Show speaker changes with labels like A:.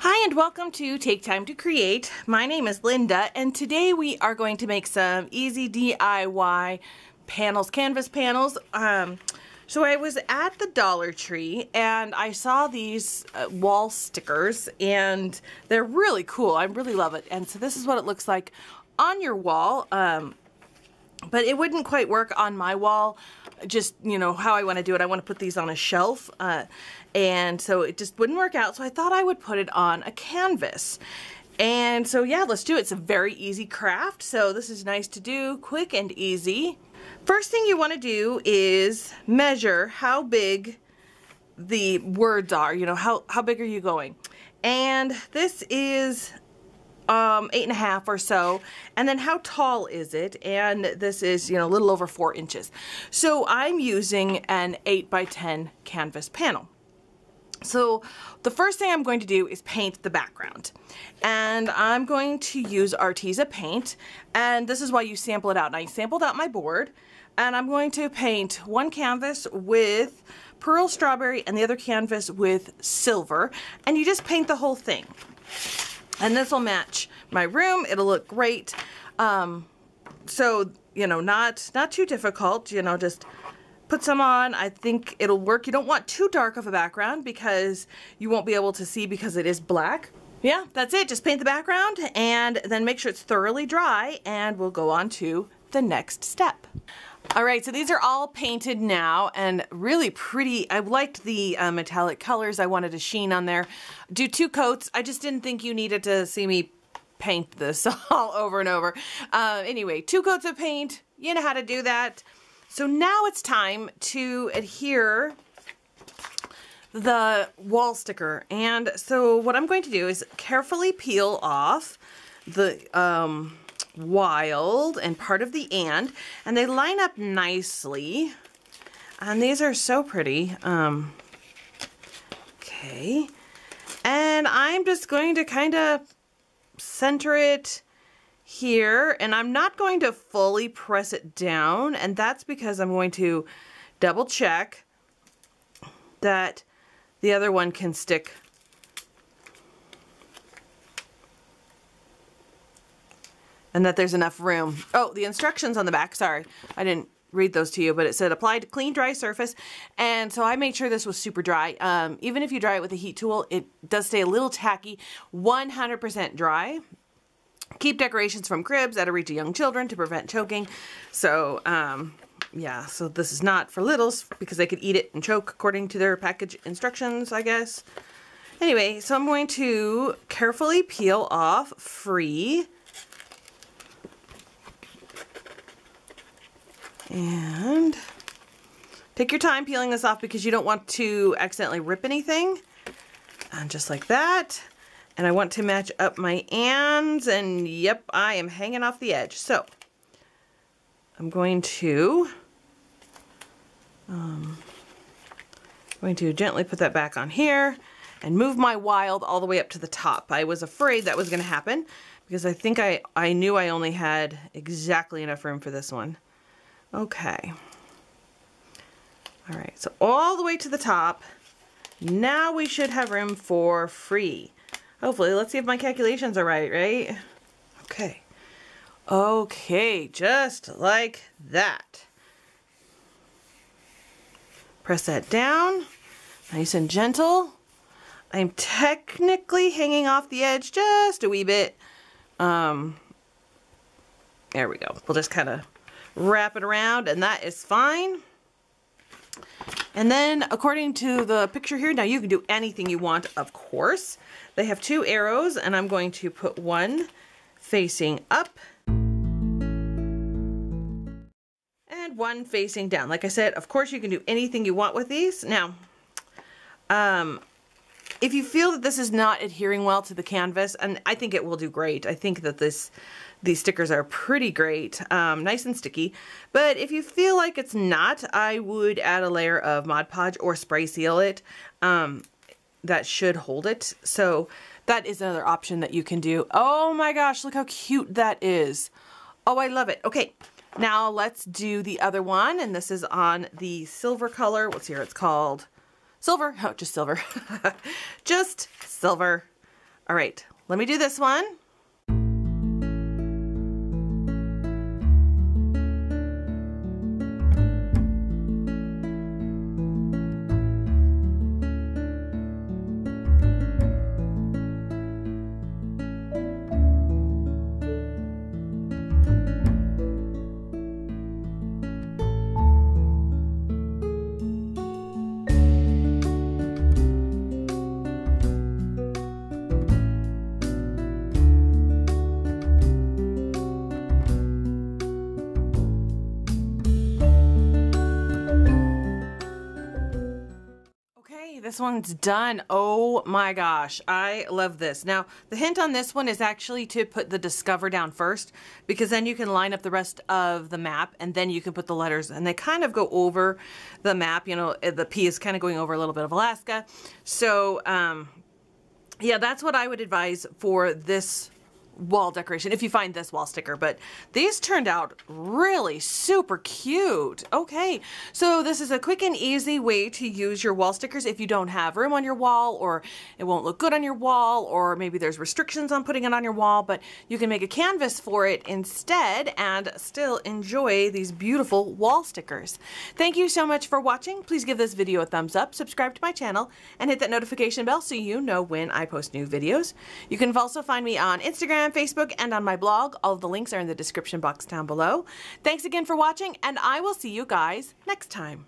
A: Hi and welcome to Take Time to Create. My name is Linda and today we are going to make some easy DIY panels, canvas panels. So I was at the Dollar Tree and I saw these wall stickers and they're really cool. I really love it. And so this is what it looks like on your wall. But it wouldn't quite work on my wall, just, you know, how I want to do it. I want to put these on a shelf, and so it just wouldn't work out. So I thought I would put it on a canvas. And so, yeah, let's do it. It's a very easy craft, so this is nice to do, quick and easy. First thing you want to do is measure how big the words are, you know, how big are you going? And this is 8.5 or so, and then how tall is it? And this is, you know, a little over 4 inches. So I'm using an 8 by 10 canvas panel. So the first thing I'm going to do is paint the background, and I'm going to use Arteza paint, and this is why you sample it out. And I sampled out my board, and I'm going to paint one canvas with pearl strawberry and the other canvas with silver, and you just paint the whole thing. And this will match my room. It'll look great. So, you know, not too difficult, you know, just put some on. I think it'll work. You don't want too dark of a background because you won't be able to see because it is black. Yeah, that's it. Just paint the background and then make sure it's thoroughly dry, and we'll go on to the next step. All right, so these are all painted now and really pretty. I liked the metallic colors. I wanted a sheen on there. Do 2 coats. I just didn't think you needed to see me paint this all over and over. Anyway, 2 coats of paint. You know how to do that. So now it's time to adhere the wall sticker. And so what I'm going to do is carefully peel off the wild and part of the and they line up nicely, and these are so pretty. Okay, and I'm just going to kind of center it here, and I'm not going to fully press it down, and that's because I'm going to double check that the other one can stick and that there's enough room. Oh, the instructions on the back, sorry, I didn't read those to you, but it said apply to clean, dry surface, and so I made sure this was super dry. Even if you dry it with a heat tool, it does stay a little tacky. 100% dry. Keep decorations from cribs out of reach of young children to prevent choking. So, yeah, so this is not for littles because they could eat it and choke according to their package instructions, I guess. Anyway, so I'm going to carefully peel off free. And take your time peeling this off because you don't want to accidentally rip anything. And just like that. And I want to match up my ands, and yep, I am hanging off the edge. So I'm going to gently put that back on here and move my wild all the way up to the top. I was afraid that was going to happen because I think I knew I only had exactly enough room for this one. Okay. All right, so all the way to the top. Now we should have room for free. Hopefully, let's see if my calculations are right? Okay. Okay, just like that. Press that down, nice and gentle. I'm technically hanging off the edge just a wee bit. There we go. We'll just kind of wrap it around, and that is fine. And then according to the picture here, now you can do anything you want, of course. They have 2 arrows, and I'm going to put one facing up and one facing down. Like I said, of course you can do anything you want with these. Now, if you feel that this is not adhering well to the canvas, and I think it will do great. I think that these stickers are pretty great, nice and sticky. But if you feel like it's not, I would add a layer of Mod Podge or spray seal it. That should hold it. So that is another option that you can do. Oh my gosh, look how cute that is. Oh, I love it. Okay, now let's do the other one, and this is on the silver color. What's here? It's called silver. Oh, just silver. Just silver. All right, let me do this one. This one's done. Oh my gosh, I love this. Now, the hint on this one is actually to put the discover down first, because then you can line up the rest of the map and then you can put the letters, and they kind of go over the map. You know, the P is kind of going over a little bit of Alaska. So, yeah, that's what I would advise for this wall decoration if you find this wall sticker. But these turned out really super cute. Okay, so this is a quick and easy way to use your wall stickers if you don't have room on your wall, or it won't look good on your wall, or maybe there's restrictions on putting it on your wall, but you can make a canvas for it instead and still enjoy these beautiful wall stickers. Thank you so much for watching. Please give this video a thumbs up, subscribe to my channel, and hit that notification bell so you know when I post new videos. You can also find me on Instagram, Facebook, and on my blog. All of the links are in the description box down below. Thanks again for watching, and I will see you guys next time.